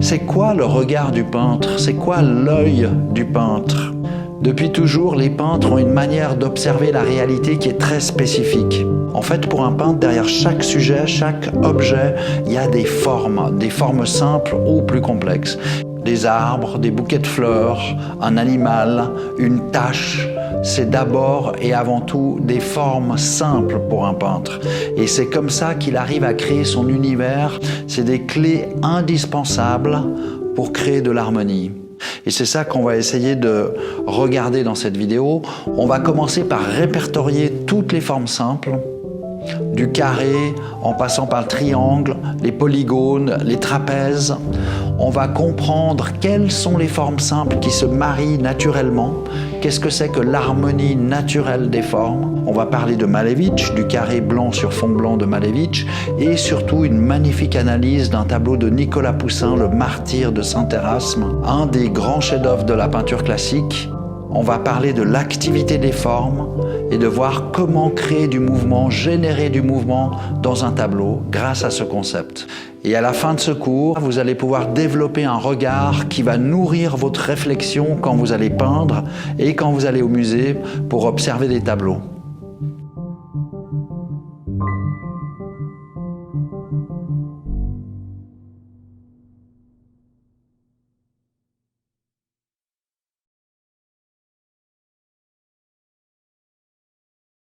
C'est quoi le regard du peintre? C'est quoi l'œil du peintre? Depuis toujours, les peintres ont une manière d'observer la réalité qui est très spécifique. En fait, pour un peintre, derrière chaque sujet, chaque objet, il y a des formes simples ou plus complexes. Des arbres, des bouquets de fleurs, un animal, une tache. C'est d'abord et avant tout des formes simples pour un peintre. Et c'est comme ça qu'il arrive à créer son univers. C'est des clés indispensables pour créer de l'harmonie. Et c'est ça qu'on va essayer de regarder dans cette vidéo. On va commencer par répertorier toutes les formes simples, du carré en passant par le triangle, les polygones, les trapèzes. On va comprendre quelles sont les formes simples qui se marient naturellement. Qu'est-ce que c'est que l'harmonie naturelle des formes? On va parler de Malevich, du carré blanc sur fond blanc de Malevich, et surtout une magnifique analyse d'un tableau de Nicolas Poussin, le Martyr de Saint-Érasme, un des grands chefs-d'œuvre de la peinture classique. On va parler de l'activité des formes et de voir comment créer du mouvement, générer du mouvement dans un tableau grâce à ce concept. Et à la fin de ce cours, vous allez pouvoir développer un regard qui va nourrir votre réflexion quand vous allez peindre et quand vous allez au musée pour observer des tableaux.